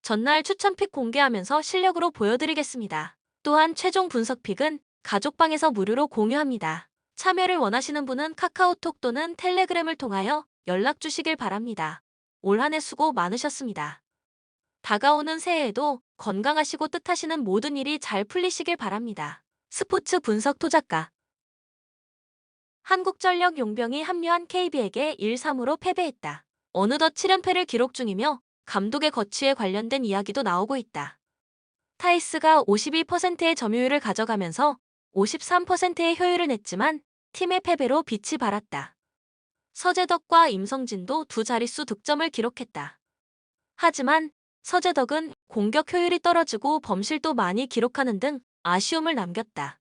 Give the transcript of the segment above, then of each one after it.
전날 추천픽 공개하면서 실력으로 보여드리겠습니다. 또한 최종 분석픽은 가족방에서 무료로 공유합니다. 참여를 원하시는 분은 카카오톡 또는 텔레그램을 통하여 연락 주시길 바랍니다. 올 한 해 수고 많으셨습니다. 다가오는 새해에도 건강하시고 뜻하시는 모든 일이 잘 풀리시길 바랍니다. 스포츠 분석 토작가 한국전력 용병이 합류한 KB에게 1-3으로 패배했다. 어느덧 7연패를 기록 중이며 감독의 거취에 관련된 이야기도 나오고 있다. 타이스가 52%의 점유율을 가져가면서 53%의 효율을 냈지만 팀의 패배로 빛이 발았다. 서재덕과 임성진도 두 자릿수 득점을 기록했다. 하지만 서재덕은 공격 효율이 떨어지고 범실도 많이 기록하는 등 아쉬움을 남겼다.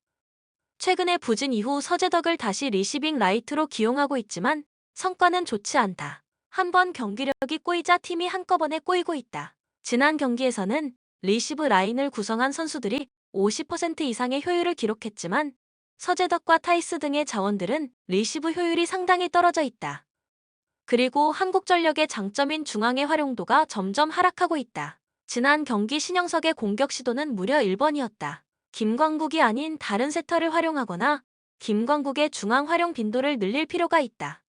최근에 부진 이후 서재덕을 다시 리시빙 라이트로 기용하고 있지만 성과는 좋지 않다. 한번 경기력이 꼬이자 팀이 한꺼번에 꼬이고 있다. 지난 경기에서는 리시브 라인을 구성한 선수들이 50% 이상의 효율을 기록했지만 서재덕과 타이스 등의 자원들은 리시브 효율이 상당히 떨어져 있다. 그리고 한국전력의 장점인 중앙의 활용도가 점점 하락하고 있다. 지난 경기 신영석의 공격 시도는 무려 1번이었다. 김광국이 아닌 다른 세터를 활용하거나 김광국의 중앙 활용 빈도를 늘릴 필요가 있다.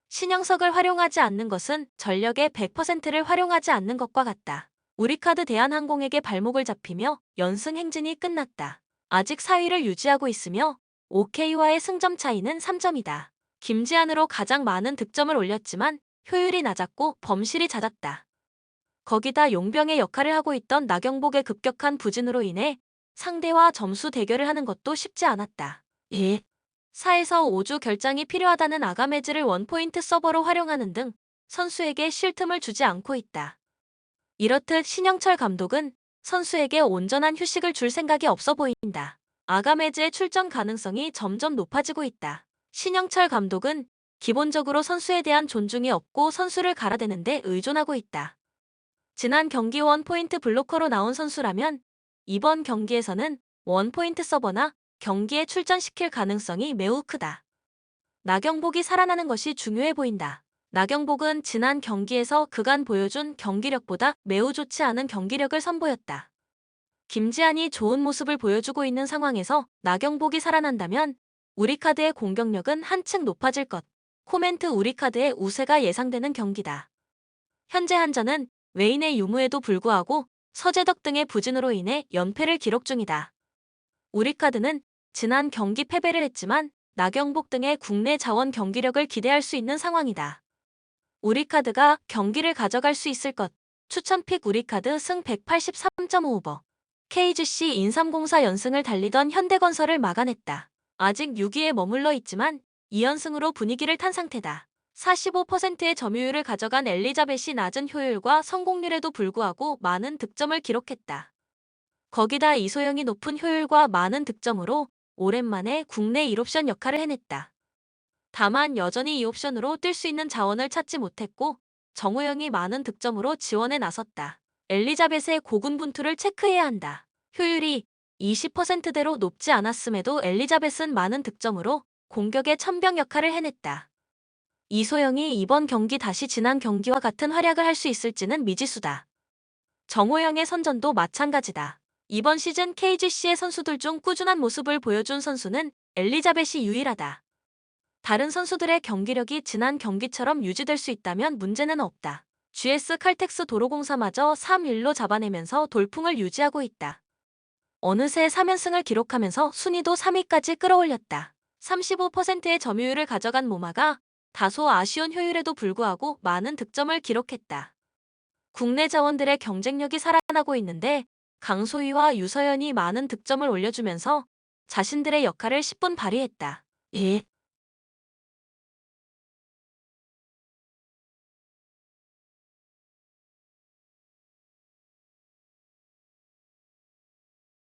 신영석을 활용하지 않는 것은 전력의 100%를 활용하지 않는 것과 같다. 우리카드 대한항공에게 발목을 잡히며 연승 행진이 끝났다. 아직 4위를 유지하고 있으며 OK와의 승점 차이는 3점이다. 김지한으로 가장 많은 득점을 올렸지만 효율이 낮았고 범실이 잦았다. 거기다 용병의 역할을 하고 있던 나경복의 급격한 부진으로 인해 상대와 점수 대결을 하는 것도 쉽지 않았다. 4에서 5주 결장이 필요하다는 아가메즈를 원포인트 서버로 활용하는 등 선수에게 쉴 틈을 주지 않고 있다. 이렇듯 신영철 감독은 선수에게 온전한 휴식을 줄 생각이 없어 보인다. 아가메즈의 출전 가능성이 점점 높아지고 있다. 신영철 감독은 기본적으로 선수에 대한 존중이 없고 선수를 갈아대는 데 의존하고 있다. 지난 경기 원포인트 블로커로 나온 선수라면 이번 경기에서는 원포인트 서버나 경기에 출전시킬 가능성이 매우 크다. 나경복이 살아나는 것이 중요해 보인다. 나경복은 지난 경기에서 그간 보여준 경기력보다 매우 좋지 않은 경기력을 선보였다. 김지한이 좋은 모습을 보여주고 있는 상황에서 나경복이 살아난다면 우리카드의 공격력은 한층 높아질 것. 코멘트 우리카드의 우세가 예상되는 경기다. 현재 한전은 웨인의 유무에도 불구하고 서재덕 등의 부진으로 인해 연패를 기록 중이다. 우리카드는 지난 경기 패배를 했지만 나경복 등의 국내 자원 경기력을 기대할 수 있는 상황이다. 우리카드가 경기를 가져갈 수 있을 것. 추천픽 우리카드 승 183.5버. KGC 인삼공사 연승을 달리던 현대건설을 막아냈다. 아직 6위에 머물러 있지만 2연승으로 분위기를 탄 상태다. 45%의 점유율을 가져간 엘리자벳이 낮은 효율과 성공률에도 불구하고 많은 득점을 기록했다. 거기다 이소영이 높은 효율과 많은 득점으로 오랜만에 국내 1옵션 역할을 해냈다. 다만 여전히 2옵션으로 뛸 수 있는 자원을 찾지 못했고 정우영이 많은 득점으로 지원에 나섰다. 엘리자벳의 고군분투를 체크해야 한다. 효율이 20%대로 높지 않았음에도 엘리자벳은 많은 득점으로 공격의 천병 역할을 해냈다. 이소영이 이번 경기 다시 지난 경기와 같은 활약을 할 수 있을지는 미지수다. 정호영의 선전도 마찬가지다. 이번 시즌 KGC의 선수들 중 꾸준한 모습을 보여준 선수는 엘리자벳이 유일하다. 다른 선수들의 경기력이 지난 경기처럼 유지될 수 있다면 문제는 없다. GS 칼텍스 도로공사마저 3-1로 잡아내면서 돌풍을 유지하고 있다. 어느새 3연승을 기록하면서 순위도 3위까지 끌어올렸다. 35%의 점유율을 가져간 모마가 다소 아쉬운 효율에도 불구하고 많은 득점을 기록했다. 국내 자원들의 경쟁력이 살아나고 있는데 강소희와 유서연이 많은 득점을 올려주면서 자신들의 역할을 10분 발휘했다.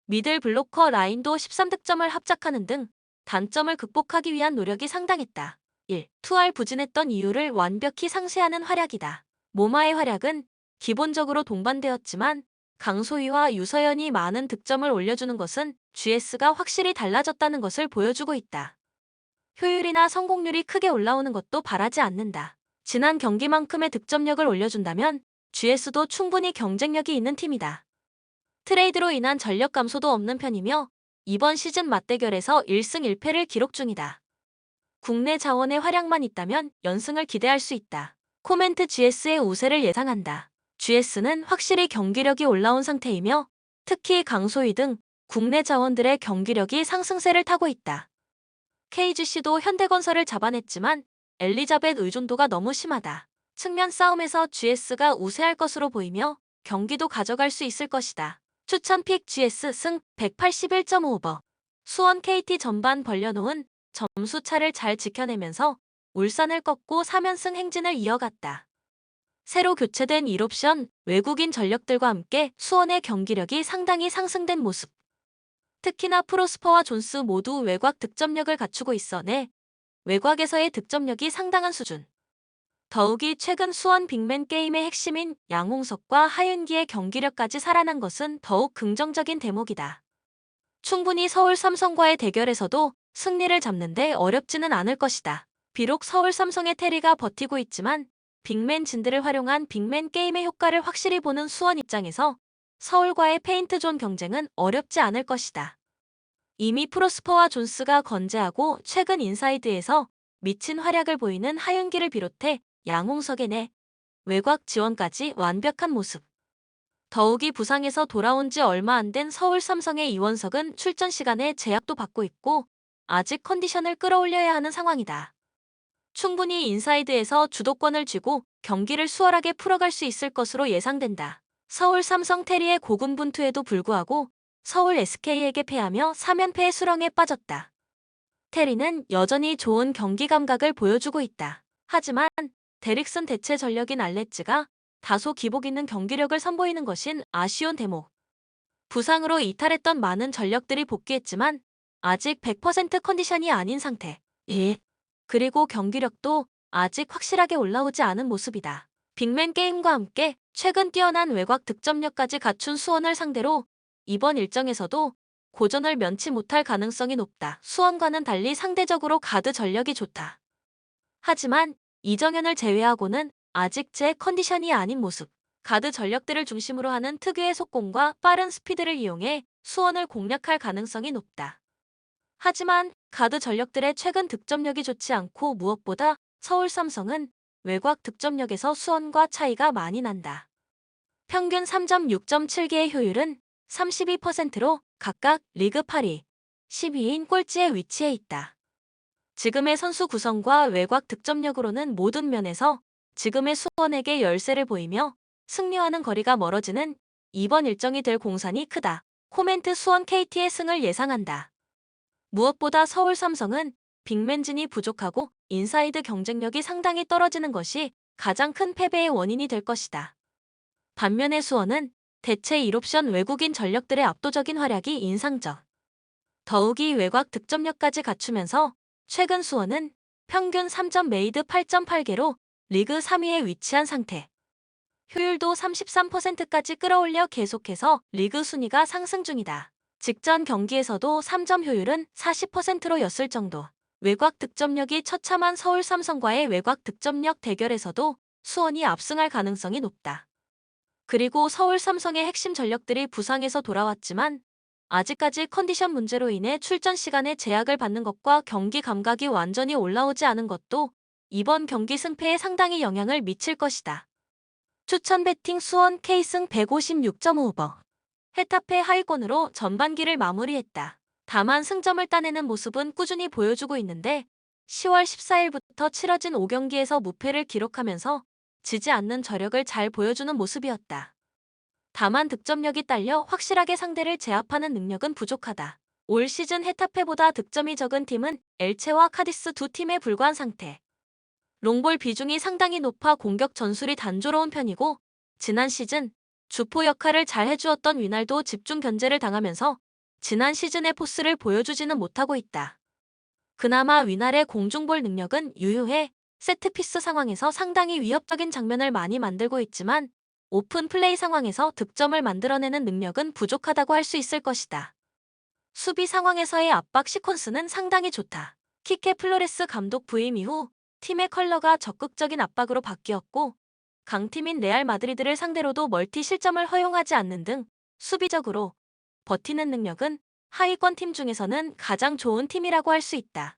미들 블로커 라인도 13득점을 합작하는 등 단점을 극복하기 위한 노력이 상당했다. 1. 투알 부진했던 이유를 완벽히 상쇄하는 활약이다. 모마의 활약은 기본적으로 동반되었지만 강소희와 유서연이 많은 득점을 올려주는 것은 GS가 확실히 달라졌다는 것을 보여주고 있다. 효율이나 성공률이 크게 올라오는 것도 바라지 않는다. 지난 경기만큼의 득점력을 올려준다면 GS도 충분히 경쟁력이 있는 팀이다. 트레이드로 인한 전력 감소도 없는 편이며 이번 시즌 맞대결에서 1승 1패를 기록 중이다. 국내 자원의 활약만 있다면 연승을 기대할 수 있다. 코멘트 GS의 우세를 예상한다. GS는 확실히 경기력이 올라온 상태이며 특히 강소희 등 국내 자원들의 경기력이 상승세를 타고 있다. KGC도 현대건설을 잡아냈지만 엘리자벳 의존도가 너무 심하다. 측면 싸움에서 GS가 우세할 것으로 보이며 경기도 가져갈 수 있을 것이다. 추천 픽 GS 승 181.5버. 수원 KT 전반 벌려놓은 점수 차를 잘 지켜내면서 울산을 꺾고 3연승 행진을 이어갔다. 새로 교체된 1옵션 외국인 전력들과 함께 수원의 경기력이 상당히 상승된 모습. 특히나 프로스퍼와 존스 모두 외곽 득점력을 갖추고 있어 외곽에서의 득점력이 상당한 수준. 더욱이 최근 수원 빅맨 게임의 핵심인 양홍석과 하윤기의 경기력까지 살아난 것은 더욱 긍정적인 대목이다. 충분히 서울 삼성과의 대결에서도 승리를 잡는데 어렵지는 않을 것이다. 비록 서울 삼성의 테리가 버티고 있지만 빅맨 진드를 활용한 빅맨 게임의 효과를 확실히 보는 수원 입장에서 서울과의 페인트존 경쟁은 어렵지 않을 것이다. 이미 프로스퍼와 존스가 건재하고 최근 인사이드에서 미친 활약을 보이는 하윤기를 비롯해 양홍석의 외곽 지원까지 완벽한 모습. 더욱이 부상에서 돌아온 지 얼마 안 된 서울 삼성의 이원석은 출전 시간에 제약도 받고 있고 아직 컨디션을 끌어올려야 하는 상황이다. 충분히 인사이드에서 주도권을 쥐고 경기를 수월하게 풀어갈 수 있을 것으로 예상된다. 서울 삼성 테리의 고군분투에도 불구하고 서울 SK에게 패하며 3연패의 수렁에 빠졌다. 테리는 여전히 좋은 경기 감각을 보여주고 있다. 하지만 데릭슨 대체 전력인 알레츠가 다소 기복 있는 경기력을 선보이는 것인 아쉬운 대목. 부상으로 이탈했던 많은 전력들이 복귀했지만 아직 100% 컨디션이 아닌 상태. 그리고 경기력도 아직 확실하게 올라오지 않은 모습이다. 빅맨 게임과 함께 최근 뛰어난 외곽 득점력까지 갖춘 수원을 상대로 이번 일정에서도 고전을 면치 못할 가능성이 높다. 수원과는 달리 상대적으로 가드 전력이 좋다. 하지만 이정현을 제외하고는 아직 제 컨디션이 아닌 모습. 가드 전력들을 중심으로 하는 특유의 속공과 빠른 스피드를 이용해 수원을 공략할 가능성이 높다. 하지만 가드 전력들의 최근 득점력이 좋지 않고 무엇보다 서울 삼성은 외곽 득점력에서 수원과 차이가 많이 난다. 평균 3.6.7개의 효율은 32%로 각각 리그 8위, 12위인 꼴찌에 위치해 있다. 지금의 선수 구성과 외곽 득점력으로는 모든 면에서 지금의 수원에게 열세를 보이며 승리와는 거리가 멀어지는 이번 일정이 될 공산이 크다. 코멘트 수원 KT의 승을 예상한다. 무엇보다 서울 삼성은 빅맨진이 부족하고 인사이드 경쟁력이 상당히 떨어지는 것이 가장 큰 패배의 원인이 될 것이다. 반면에 수원은 대체 1옵션 외국인 전력들의 압도적인 활약이 인상적. 더욱이 외곽 득점력까지 갖추면서 최근 수원은 평균 3점 메이드 8.8개로 리그 3위에 위치한 상태. 효율도 33%까지 끌어올려 계속해서 리그 순위가 상승 중이다. 직전 경기에서도 3점 효율은 40%로 였을 정도. 외곽 득점력이 처참한 서울 삼성과의 외곽 득점력 대결에서도 수원이 압승할 가능성이 높다. 그리고 서울 삼성의 핵심 전력들이 부상에서 돌아왔지만 아직까지 컨디션 문제로 인해 출전 시간에 제약을 받는 것과 경기 감각이 완전히 올라오지 않은 것도 이번 경기 승패에 상당히 영향을 미칠 것이다. 추천 배팅 수원 K승 156.5버. 헤타페 하위권으로 전반기를 마무리했다. 다만 승점을 따내는 모습은 꾸준히 보여주고 있는데 10월 14일부터 치러진 5경기에서 무패를 기록하면서 지지 않는 저력을 잘 보여주는 모습이었다. 다만 득점력이 딸려 확실하게 상대를 제압하는 능력은 부족하다. 올 시즌 헤타페보다 득점이 적은 팀은 엘체와 카디스 두 팀에 불과한 상태. 롱볼 비중이 상당히 높아 공격 전술이 단조로운 편이고 지난 시즌 주포 역할을 잘 해주었던 위날도 집중 견제를 당하면서 지난 시즌의 포스를 보여주지는 못하고 있다. 그나마 위날의 공중볼 능력은 유효해 세트피스 상황에서 상당히 위협적인 장면을 많이 만들고 있지만 오픈 플레이 상황에서 득점을 만들어내는 능력은 부족하다고 할 수 있을 것이다. 수비 상황에서의 압박 시퀀스는 상당히 좋다. 키케 플로레스 감독 부임 이후 팀의 컬러가 적극적인 압박으로 바뀌었고 강팀인 레알 마드리드를 상대로도 멀티 실점을 허용하지 않는 등 수비적으로 버티는 능력은 하위권 팀 중에서는 가장 좋은 팀이라고 할 수 있다.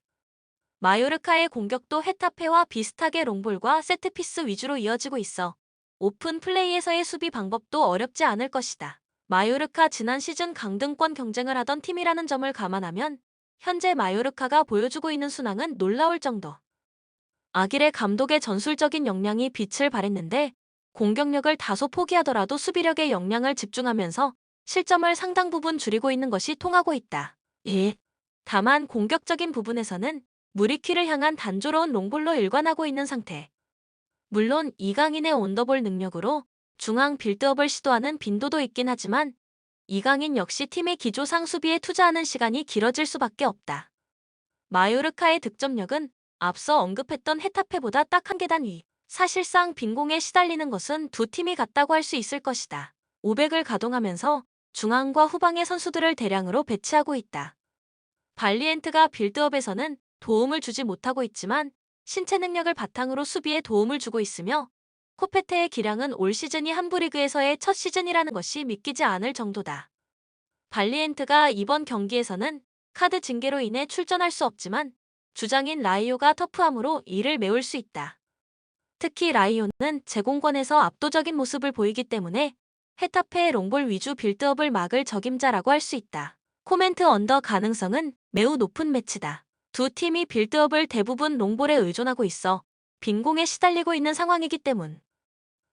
마요르카의 공격도 헤타페와 비슷하게 롱볼과 세트피스 위주로 이어지고 있어 오픈 플레이에서의 수비 방법도 어렵지 않을 것이다. 마요르카 지난 시즌 강등권 경쟁을 하던 팀이라는 점을 감안하면 현재 마요르카가 보여주고 있는 순항은 놀라울 정도. 아길레 감독의 전술적인 역량이 빛을 발했는데 공격력을 다소 포기하더라도 수비력에 역량을 집중하면서 실점을 상당 부분 줄이고 있는 것이 통하고 있다. 다만 공격적인 부분에서는 무리키를 향한 단조로운 롱볼로 일관하고 있는 상태. 물론 이강인의 온더볼 능력으로 중앙 빌드업을 시도하는 빈도도 있긴 하지만 이강인 역시 팀의 기조상 수비에 투자하는 시간이 길어질 수밖에 없다. 마요르카의 득점력은 앞서 언급했던 헤타페보다 딱 한 계단 위. 사실상 빈공에 시달리는 것은 두 팀이 같다고 할 수 있을 것이다. 500을 가동하면서 중앙과 후방의 선수들을 대량으로 배치하고 있다. 발리엔트가 빌드업에서는 도움을 주지 못하고 있지만 신체 능력을 바탕으로 수비에 도움을 주고 있으며 코페테의 기량은 올 시즌이 한부리그에서의 첫 시즌이라는 것이 믿기지 않을 정도다. 발리엔트가 이번 경기에서는 카드 징계로 인해 출전할 수 없지만 주장인 라이오가 터프함으로 이를 메울 수 있다. 특히 라이오는 제공권에서 압도적인 모습을 보이기 때문에 헤타페의 롱볼 위주 빌드업을 막을 적임자라고 할 수 있다. 코멘트 언더 가능성은 매우 높은 매치다. 두 팀이 빌드업을 대부분 롱볼에 의존하고 있어 빈공에 시달리고 있는 상황이기 때문.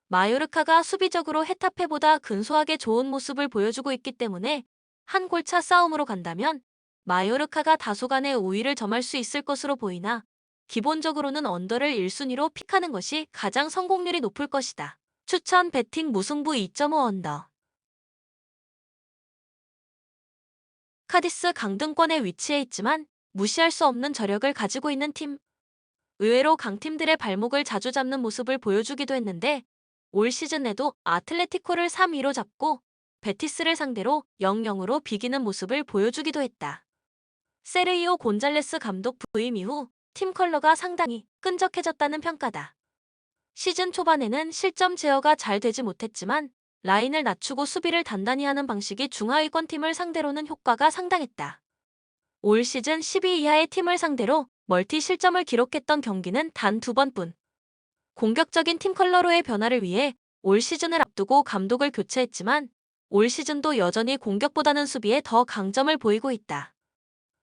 마요르카가 수비적으로 헤타페보다 근소하게 좋은 모습을 보여주고 있기 때문에 한 골차 싸움으로 간다면 마요르카가 다소간의 우위를 점할 수 있을 것으로 보이나 기본적으로는 언더를 1순위로 픽하는 것이 가장 성공률이 높을 것이다. 추천 배팅 무승부 2.5 언더. 카디스 강등권에 위치해 있지만 무시할 수 없는 저력을 가지고 있는 팀. 의외로 강팀들의 발목을 자주 잡는 모습을 보여주기도 했는데 올 시즌에도 아틀레티코를 3-2로 잡고 베티스를 상대로 0-0으로 비기는 모습을 보여주기도 했다. 세르히오 곤잘레스 감독 부임 이후 팀 컬러가 상당히 끈적해졌다는 평가다. 시즌 초반에는 실점 제어가 잘 되지 못했지만 라인을 낮추고 수비를 단단히 하는 방식이 중하위권 팀을 상대로는 효과가 상당했다. 올 시즌 10위 이하의 팀을 상대로 멀티 실점을 기록했던 경기는 단 2번뿐. 공격적인 팀 컬러로의 변화를 위해 올 시즌을 앞두고 감독을 교체했지만 올 시즌도 여전히 공격보다는 수비에 더 강점을 보이고 있다.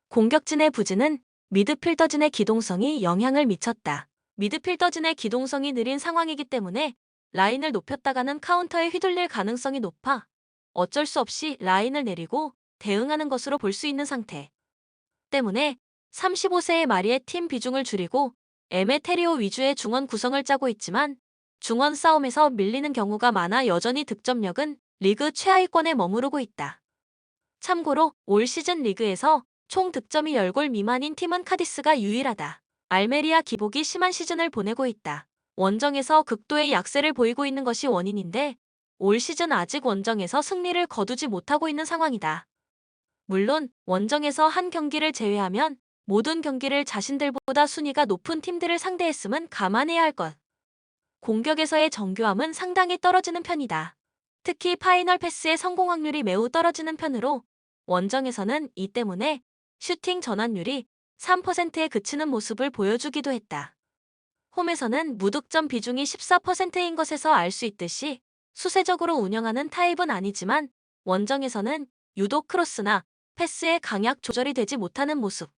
공격진의 부진은 미드필더진의 기동성이 영향을 미쳤다. 미드필더진의 기동성이 느린 상황이기 때문에 라인을 높였다가는 카운터에 휘둘릴 가능성이 높아 어쩔 수 없이 라인을 내리고 대응하는 것으로 볼 수 있는 상태. 때문에 35세의 마리의 팀 비중을 줄이고 에메테리오 위주의 중원 구성을 짜고 있지만 중원 싸움에서 밀리는 경우가 많아 여전히 득점력은 리그 최하위권에 머무르고 있다. 참고로 올 시즌 리그에서 총 득점이 10골 미만인 팀은 카디스가 유일하다. 알메리아 기복이 심한 시즌을 보내고 있다. 원정에서 극도의 약세를 보이고 있는 것이 원인인데 올 시즌 아직 원정에서 승리를 거두지 못하고 있는 상황이다. 물론 원정에서 한 경기를 제외하면 모든 경기를 자신들보다 순위가 높은 팀들을 상대했음은 감안해야 할 것. 공격에서의 정교함은 상당히 떨어지는 편이다. 특히 파이널 패스의 성공 확률이 매우 떨어지는 편으로 원정에서는 이 때문에 슈팅 전환율이 3%에 그치는 모습을 보여주기도 했다. 홈에서는 무득점 비중이 14%인 것에서 알 수 있듯이 수세적으로 운영하는 타입은 아니지만 원정에서는 유독 크로스나 패스의 강약 조절이 되지 못하는 모습.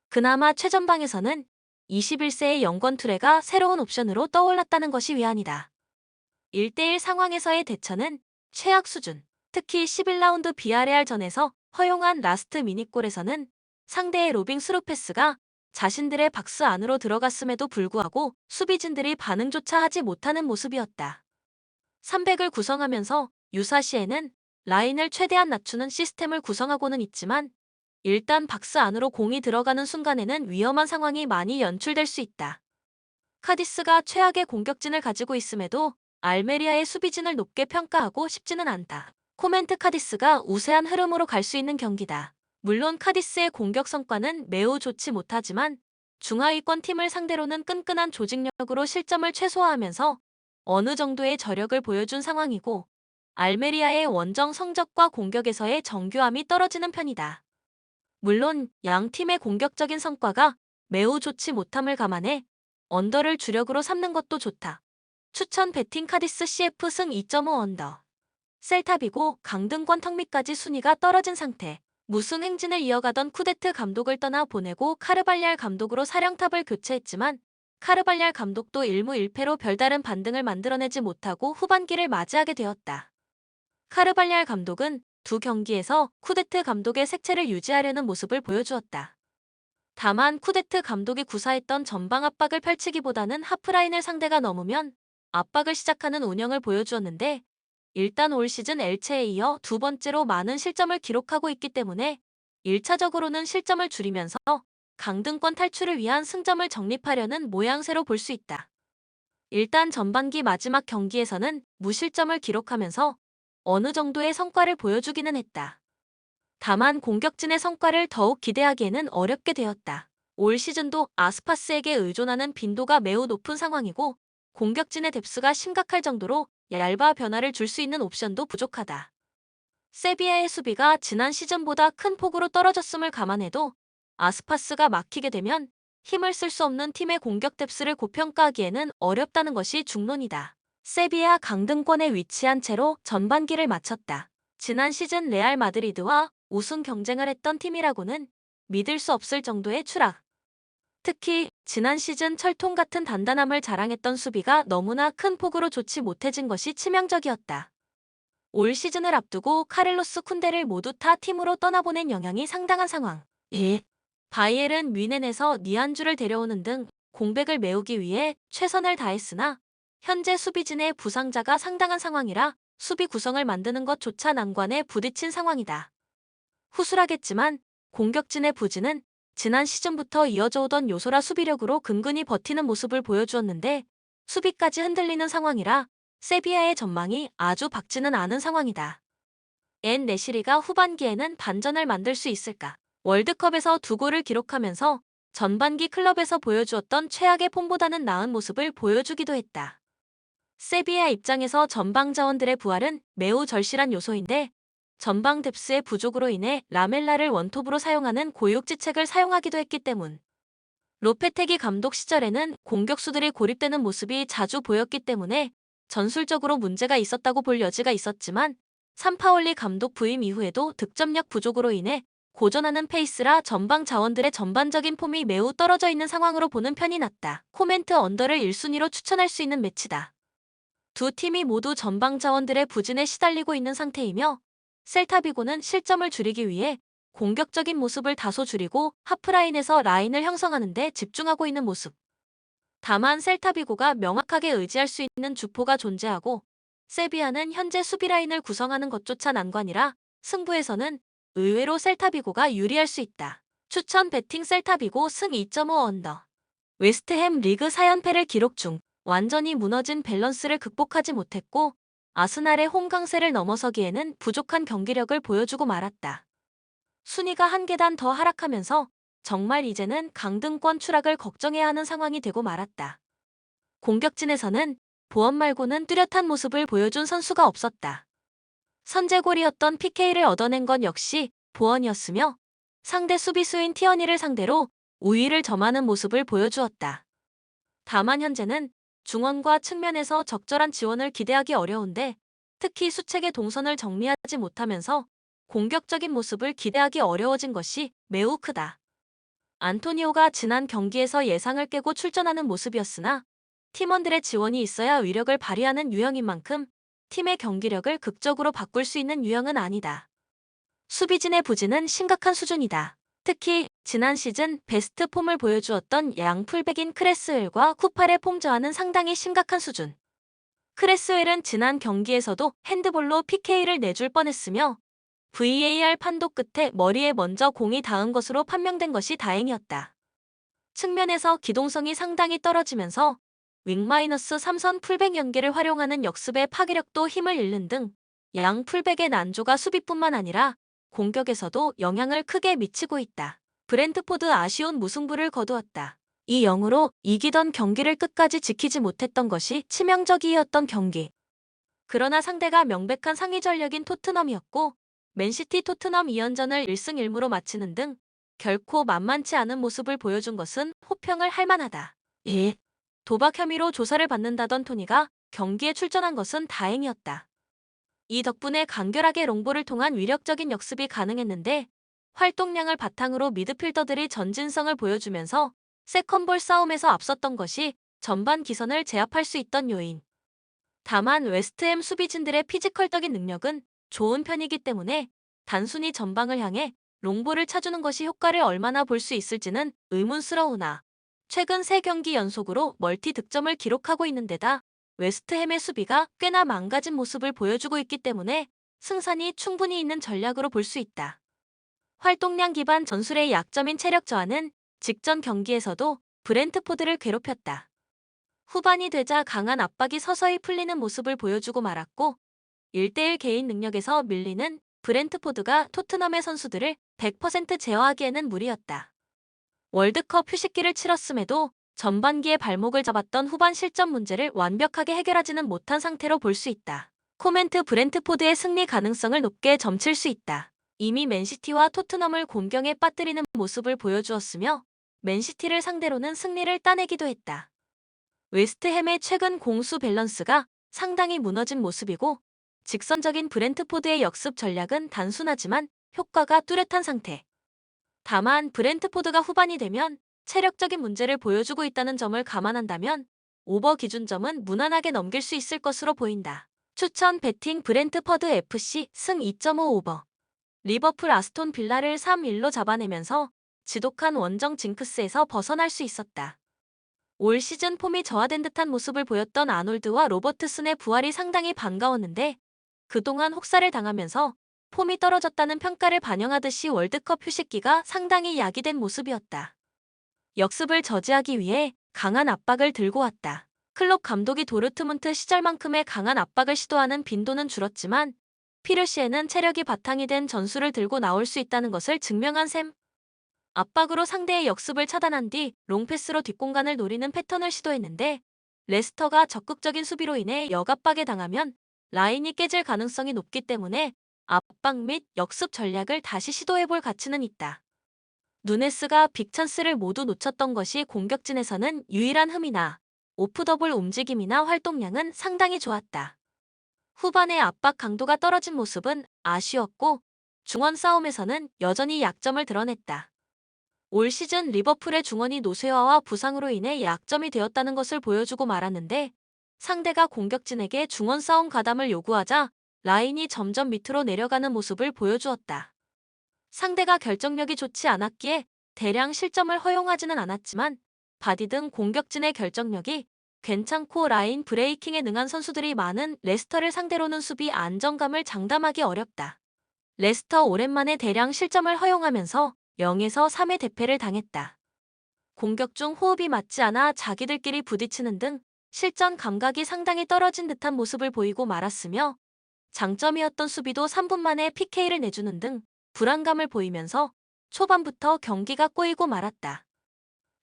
그나마 최전방에서는 21세의 영권 투레가 새로운 옵션으로 떠올랐다는 것이 위안이다. 1대1 상황에서의 대처는 최악 수준. 특히 11라운드 비아레알전에서 허용한 라스트 미닛골에서는 상대의 로빙 스루 패스가 자신들의 박스 안으로 들어갔음에도 불구하고 수비진들이 반응조차 하지 못하는 모습이었다. 300을 구성하면서 유사시에는 라인을 최대한 낮추는 시스템을 구성하고는 있지만 일단 박스 안으로 공이 들어가는 순간에는 위험한 상황이 많이 연출될 수 있다. 카디스가 최악의 공격진을 가지고 있음에도 알메리아의 수비진을 높게 평가하고 싶지는 않다. 코멘트 카디스가 우세한 흐름으로 갈 수 있는 경기다. 물론 카디스의 공격 성과는 매우 좋지 못하지만 중하위권 팀을 상대로는 끈끈한 조직력으로 실점을 최소화하면서 어느 정도의 저력을 보여준 상황이고 알메리아의 원정 성적과 공격에서의 정교함이 떨어지는 편이다. 물론 양 팀의 공격적인 성과가 매우 좋지 못함을 감안해 언더를 주력으로 삼는 것도 좋다. 추천 베팅 카디스 CF 승 2.5 언더. 셀타비고 강등권 턱밑까지 순위가 떨어진 상태. 무승 행진을 이어가던 쿠데트 감독을 떠나 보내고 카르발얄 감독으로 사령탑을 교체했지만 카르발얄 감독도 1무 1패로 별다른 반등을 만들어내지 못하고 후반기를 맞이하게 되었다. 카르발얄 감독은 두 경기에서 쿠데트 감독의 색채를 유지하려는 모습을 보여주었다. 다만 쿠데트 감독이 구사했던 전방 압박을 펼치기보다는 하프라인을 상대가 넘으면 압박을 시작하는 운영을 보여주었는데 일단 올 시즌 엘체에 이어 두 번째로 많은 실점을 기록하고 있기 때문에 1차적으로는 실점을 줄이면서 강등권 탈출을 위한 승점을 정립하려는 모양새로 볼 수 있다. 일단 전반기 마지막 경기에서는 무실점을 기록하면서 어느 정도의 성과를 보여주기는 했다. 다만 공격진의 성과를 더욱 기대하기에는 어렵게 되었다. 올 시즌도 아스파스에게 의존하는 빈도가 매우 높은 상황이고 공격진의 뎁스가 심각할 정도로 얇아 변화를 줄 수 있는 옵션도 부족하다. 세비야의 수비가 지난 시즌보다 큰 폭으로 떨어졌음을 감안해도 아스파스가 막히게 되면 힘을 쓸 수 없는 팀의 공격 뎁스를 고평가하기에는 어렵다는 것이 중론이다. 세비야 강등권에 위치한 채로 전반기를 마쳤다. 지난 시즌 레알 마드리드와 우승 경쟁을 했던 팀이라고는 믿을 수 없을 정도의 추락. 특히 지난 시즌 철통 같은 단단함을 자랑했던 수비가 너무나 큰 폭으로 좋지 못해진 것이 치명적이었다. 올 시즌을 앞두고 카를로스 쿤데를 모두 타 팀으로 떠나보낸 영향이 상당한 상황. 바이에른 뮌헨에서 니안주를 데려오는 등 공백을 메우기 위해 최선을 다했으나 현재 수비진의 부상자가 상당한 상황이라 수비 구성을 만드는 것조차 난관에 부딪힌 상황이다. 후술하겠지만 공격진의 부진은 지난 시즌부터 이어져 오던 요소라 수비력으로 근근히 버티는 모습을 보여주었는데 수비까지 흔들리는 상황이라 세비야의 전망이 아주 밝지는 않은 상황이다. 엔 네시리가 후반기에는 반전을 만들 수 있을까? 월드컵에서 2골을 기록하면서 전반기 클럽에서 보여주었던 최악의 폼보다는 나은 모습을 보여주기도 했다. 세비야 입장에서 전방 자원들의 부활은 매우 절실한 요소인데 전방 뎁스의 부족으로 인해 라멜라를 원톱으로 사용하는 고육지책을 사용하기도 했기 때문. 로페테기 감독 시절에는 공격수들이 고립되는 모습이 자주 보였기 때문에 전술적으로 문제가 있었다고 볼 여지가 있었지만 산파올리 감독 부임 이후에도 득점력 부족으로 인해 고전하는 페이스라 전방 자원들의 전반적인 폼이 매우 떨어져 있는 상황으로 보는 편이 낫다. 코멘트 언더를 1순위로 추천할 수 있는 매치다. 두 팀이 모두 전방 자원들의 부진에 시달리고 있는 상태이며 셀타비고는 실점을 줄이기 위해 공격적인 모습을 다소 줄이고 하프라인에서 라인을 형성하는 데 집중하고 있는 모습. 다만 셀타비고가 명확하게 의지할 수 있는 주포가 존재하고 세비야는 현재 수비라인을 구성하는 것조차 난관이라 승부에서는 의외로 셀타비고가 유리할 수 있다. 추천 베팅 셀타비고 승 2.5 언더. 웨스트햄 리그 4연패를 기록 중. 완전히 무너진 밸런스를 극복하지 못했고 아스날의 홈 강세를 넘어서기에는 부족한 경기력을 보여주고 말았다. 순위가 한 계단 더 하락하면서 정말 이제는 강등권 추락을 걱정해야 하는 상황이 되고 말았다. 공격진에서는 보원 말고는 뚜렷한 모습을 보여준 선수가 없었다. 선제골이었던 PK를 얻어낸 건 역시 보원이었으며 상대 수비수인 티어니를 상대로 우위를 점하는 모습을 보여주었다. 다만 현재는 중원과 측면에서 적절한 지원을 기대하기 어려운데 특히 수책의 동선을 정리하지 못하면서 공격적인 모습을 기대하기 어려워진 것이 매우 크다. 안토니오가 지난 경기에서 예상을 깨고 출전하는 모습이었으나 팀원들의 지원이 있어야 위력을 발휘하는 유형인 만큼 팀의 경기력을 극적으로 바꿀 수 있는 유형은 아니다. 수비진의 부진은 심각한 수준이다. 특히 지난 시즌 베스트 폼을 보여주었던 양 풀백인 크레스웰과 쿠팔의 폼 저하는 상당히 심각한 수준. 크레스웰은 지난 경기에서도 핸드볼로 PK를 내줄 뻔했으며 VAR 판독 끝에 머리에 먼저 공이 닿은 것으로 판명된 것이 다행이었다. 측면에서 기동성이 상당히 떨어지면서 윙-3선 풀백 연계를 활용하는 역습의 파괴력도 힘을 잃는 등 양 풀백의 난조가 수비뿐만 아니라 공격에서도 영향을 크게 미치고 있다. 브렌트포드 아쉬운 무승부를 거두었다. 2-0으로 이기던 경기를 끝까지 지키지 못했던 것이 치명적이었던 경기. 그러나 상대가 명백한 상위 전력인 토트넘이었고 맨시티 토트넘 2연전을 1승 1무로 마치는 등 결코 만만치 않은 모습을 보여준 것은 호평을 할 만하다. 1. 도박 혐의로 조사를 받는다던 토니가 경기에 출전한 것은 다행이었다. 이 덕분에 간결하게 롱볼을 통한 위력적인 역습이 가능했는데 활동량을 바탕으로 미드필더들이 전진성을 보여주면서 세컨볼 싸움에서 앞섰던 것이 전반 기선을 제압할 수 있던 요인. 다만 웨스트햄 수비진들의 피지컬적인 능력은 좋은 편이기 때문에 단순히 전방을 향해 롱볼을 차주는 것이 효과를 얼마나 볼 수 있을지는 의문스러우나 최근 3경기 연속으로 멀티 득점을 기록하고 있는 데다 웨스트햄의 수비가 꽤나 망가진 모습을 보여주고 있기 때문에 승산이 충분히 있는 전략으로 볼 수 있다. 활동량 기반 전술의 약점인 체력 저하는 직전 경기에서도 브렌트포드를 괴롭혔다. 후반이 되자 강한 압박이 서서히 풀리는 모습을 보여주고 말았고 1대1 개인 능력에서 밀리는 브렌트포드가 토트넘의 선수들을 100% 제어하기에는 무리였다. 월드컵 휴식기를 치렀음에도 전반기에 발목을 잡았던 후반 실점 문제를 완벽하게 해결하지는 못한 상태로 볼 수 있다. 코멘트 브렌트포드의 승리 가능성을 높게 점칠 수 있다. 이미 맨시티와 토트넘을 곤경에 빠뜨리는 모습을 보여주었으며 맨시티를 상대로는 승리를 따내기도 했다. 웨스트햄의 최근 공수 밸런스가 상당히 무너진 모습이고 직선적인 브렌트포드의 역습 전략은 단순하지만 효과가 뚜렷한 상태. 다만 브렌트포드가 후반이 되면 체력적인 문제를 보여주고 있다는 점을 감안한다면 오버 기준점은 무난하게 넘길 수 있을 것으로 보인다. 추천 베팅 브렌트퍼드 FC 승 2.5 오버. 리버풀 아스톤 빌라를 3-1로 잡아내면서 지독한 원정 징크스에서 벗어날 수 있었다. 올 시즌 폼이 저하된 듯한 모습을 보였던 아놀드와 로버트슨의 부활이 상당히 반가웠는데 그동안 혹사를 당하면서 폼이 떨어졌다는 평가를 반영하듯이 월드컵 휴식기가 상당히 야기된 모습이었다. 역습을 저지하기 위해 강한 압박을 들고 왔다. 클롭 감독이 도르트문트 시절만큼의 강한 압박을 시도하는 빈도는 줄었지만 피르시에는 체력이 바탕이 된 전술을 들고 나올 수 있다는 것을 증명한 셈. 압박으로 상대의 역습을 차단한 뒤 롱패스로 뒷공간을 노리는 패턴을 시도했는데 레스터가 적극적인 수비로 인해 역압박에 당하면 라인이 깨질 가능성이 높기 때문에 압박 및 역습 전략을 다시 시도해볼 가치는 있다. 누네스가 빅찬스를 모두 놓쳤던 것이 공격진에서는 유일한 흠이나 오프더볼 움직임이나 활동량은 상당히 좋았다. 후반에 압박 강도가 떨어진 모습은 아쉬웠고 중원 싸움에서는 여전히 약점을 드러냈다. 올 시즌 리버풀의 중원이 노쇠화와 부상으로 인해 약점이 되었다는 것을 보여주고 말았는데 상대가 공격진에게 중원 싸움 가담을 요구하자 라인이 점점 밑으로 내려가는 모습을 보여주었다. 상대가 결정력이 좋지 않았기에 대량 실점을 허용하지는 않았지만 바디 등 공격진의 결정력이 괜찮고 라인 브레이킹에 능한 선수들이 많은 레스터를 상대로는 수비 안정감을 장담하기 어렵다. 레스터 오랜만에 대량 실점을 허용하면서 0에서 3의 대패를 당했다. 공격 중 호흡이 맞지 않아 자기들끼리 부딪히는 등 실전 감각이 상당히 떨어진 듯한 모습을 보이고 말았으며 장점이었던 수비도 3분 만에 PK를 내주는 등 불안감을 보이면서 초반부터 경기가 꼬이고 말았다.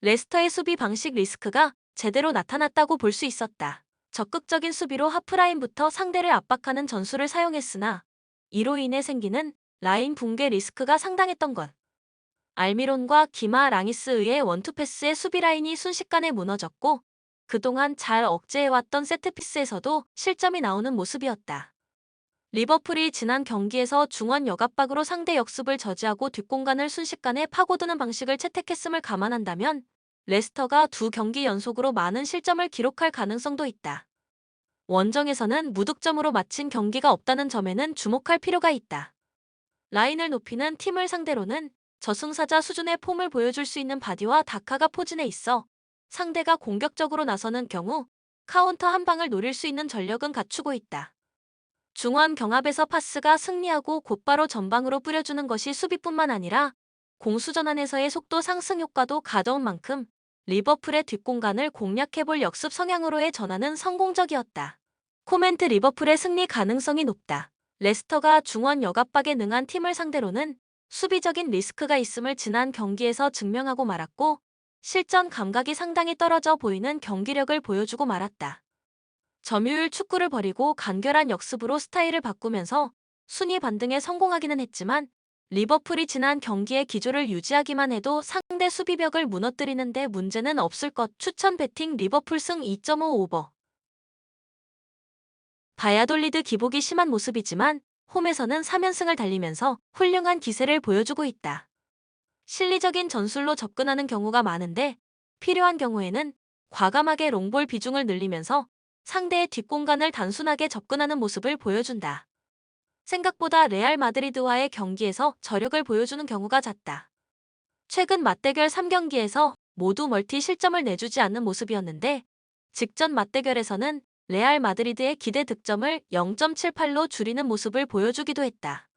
레스터의 수비 방식 리스크가 제대로 나타났다고 볼 수 있었다. 적극적인 수비로 하프라인부터 상대를 압박하는 전술을 사용했으나 이로 인해 생기는 라인 붕괴 리스크가 상당했던 것. 알미론과 기마 랑이스의 원투패스의 수비 라인이 순식간에 무너졌고 그동안 잘 억제해왔던 세트피스에서도 실점이 나오는 모습이었다. 리버풀이 지난 경기에서 중원 역압박으로 상대 역습을 저지하고 뒷공간을 순식간에 파고드는 방식을 채택했음을 감안한다면 레스터가 2경기 연속으로 많은 실점을 기록할 가능성도 있다. 원정에서는 무득점으로 마친 경기가 없다는 점에는 주목할 필요가 있다. 라인을 높이는 팀을 상대로는 저승사자 수준의 폼을 보여줄 수 있는 바디와 다카가 포진해 있어 상대가 공격적으로 나서는 경우 카운터 한 방을 노릴 수 있는 전력은 갖추고 있다. 중원 경합에서 파스가 승리하고 곧바로 전방으로 뿌려주는 것이 수비뿐만 아니라 공수전환에서의 속도 상승 효과도 가져온 만큼 리버풀의 뒷공간을 공략해볼 역습 성향으로의 전환은 성공적이었다. 코멘트 리버풀의 승리 가능성이 높다. 레스터가 중원 역압박에 능한 팀을 상대로는 수비적인 리스크가 있음을 지난 경기에서 증명하고 말았고 실전 감각이 상당히 떨어져 보이는 경기력을 보여주고 말았다. 점유율 축구를 버리고 간결한 역습으로 스타일을 바꾸면서 순위 반등에 성공하기는 했지만 리버풀이 지난 경기의 기조를 유지하기만 해도 상대 수비벽을 무너뜨리는데 문제는 없을 것. 추천 배팅 리버풀 승 2.5 오버. 바야돌리드 기복이 심한 모습이지만 홈에서는 3연승을 달리면서 훌륭한 기세를 보여주고 있다. 실리적인 전술로 접근하는 경우가 많은데 필요한 경우에는 과감하게 롱볼 비중을 늘리면서 상대의 뒷공간을 단순하게 접근하는 모습을 보여준다. 생각보다 레알 마드리드와의 경기에서 저력을 보여주는 경우가 잦다. 최근 맞대결 3경기에서 모두 멀티 실점을 내주지 않는 모습이었는데 직전 맞대결에서는 레알 마드리드의 기대 득점을 0.78로 줄이는 모습을 보여주기도 했다.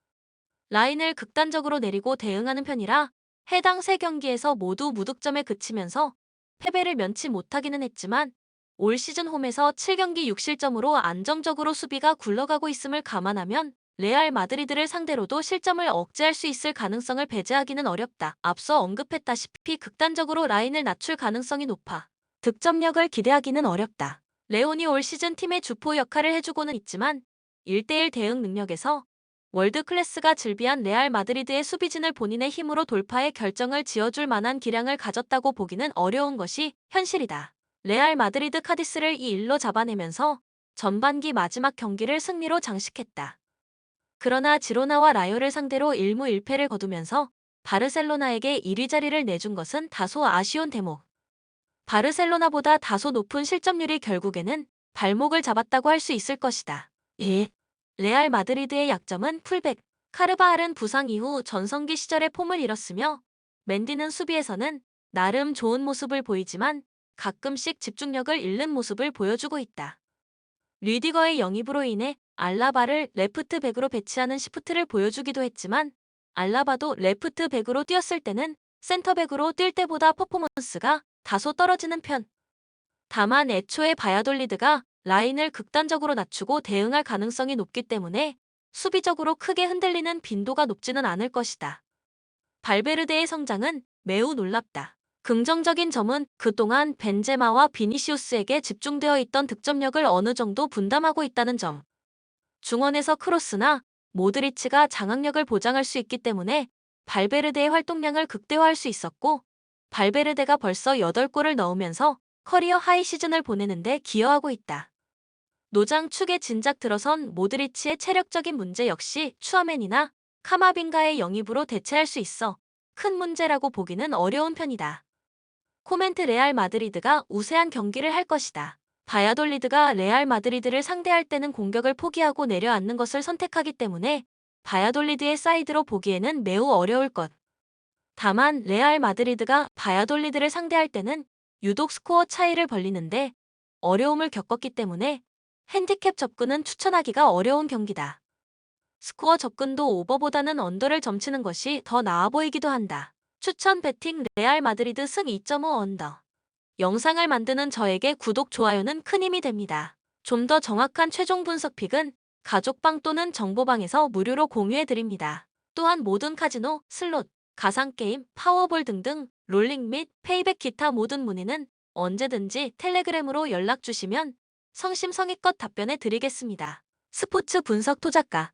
라인을 극단적으로 내리고 대응하는 편이라 해당 3경기에서 모두 무득점에 그치면서 패배를 면치 못하기는 했지만 올 시즌 홈에서 7경기 6실점으로 안정적으로 수비가 굴러가고 있음을 감안하면 레알 마드리드를 상대로도 실점을 억제할 수 있을 가능성을 배제하기는 어렵다. 앞서 언급했다시피 극단적으로 라인을 낮출 가능성이 높아 득점력을 기대하기는 어렵다. 레온이 올 시즌 팀의 주포 역할을 해주고는 있지만 1대1 대응 능력에서 월드 클래스가 즐비한 레알 마드리드의 수비진을 본인의 힘으로 돌파해 결정을 지어줄 만한 기량을 가졌다고 보기는 어려운 것이 현실이다. 레알 마드리드 카디스를 2-1로 잡아내면서 전반기 마지막 경기를 승리로 장식했다. 그러나 지로나와 라요를 상대로 1무 1패를 거두면서 바르셀로나에게 1위 자리를 내준 것은 다소 아쉬운 대목. 바르셀로나보다 다소 높은 실점률이 결국에는 발목을 잡았다고 할 수 있을 것이다. 레알 마드리드의 약점은 풀백. 카르바알은 부상 이후 전성기 시절의 폼을 잃었으며 맨디는 수비에서는 나름 좋은 모습을 보이지만 가끔씩 집중력을 잃는 모습을 보여주고 있다. 류디거의 영입으로 인해 알라바를 레프트백으로 배치하는 시프트를 보여주기도 했지만 알라바도 레프트백으로 뛰었을 때는 센터백으로 뛸 때보다 퍼포먼스가 다소 떨어지는 편. 다만 애초에 바야돌리드가 라인을 극단적으로 낮추고 대응할 가능성이 높기 때문에 수비적으로 크게 흔들리는 빈도가 높지는 않을 것이다. 발베르데의 성장은 매우 놀랍다. 긍정적인 점은 그동안 벤제마와 비니시우스에게 집중되어 있던 득점력을 어느 정도 분담하고 있다는 점. 중원에서 크로스나 모드리치가 장악력을 보장할 수 있기 때문에 발베르데의 활동량을 극대화할 수 있었고 발베르데가 벌써 8골을 넣으면서 커리어 하이 시즌을 보내는데 기여하고 있다. 노장 축에 진작 들어선 모드리치의 체력적인 문제 역시 추아멘이나 카마빈가의 영입으로 대체할 수 있어 큰 문제라고 보기는 어려운 편이다. 코멘트 레알 마드리드가 우세한 경기를 할 것이다. 바야돌리드가 레알 마드리드를 상대할 때는 공격을 포기하고 내려앉는 것을 선택하기 때문에 바야돌리드의 사이드로 보기에는 매우 어려울 것. 다만 레알 마드리드가 바야돌리드를 상대할 때는 유독 스코어 차이를 벌리는데 어려움을 겪었기 때문에 핸디캡 접근은 추천하기가 어려운 경기다. 스코어 접근도 오버보다는 언더를 점치는 것이 더 나아 보이기도 한다. 추천 배팅 레알 마드리드 승 2.5 언더. 영상을 만드는 저에게 구독, 좋아요는 큰 힘이 됩니다. 좀 더 정확한 최종 분석 픽은 가족방 또는 정보방에서 무료로 공유해드립니다. 또한 모든 카지노, 슬롯, 가상게임, 파워볼 등등 롤링 및 페이백 기타 모든 문의는 언제든지 텔레그램으로 연락 주시면 성심성의껏 답변해 드리겠습니다. 스포츠 분석 토작가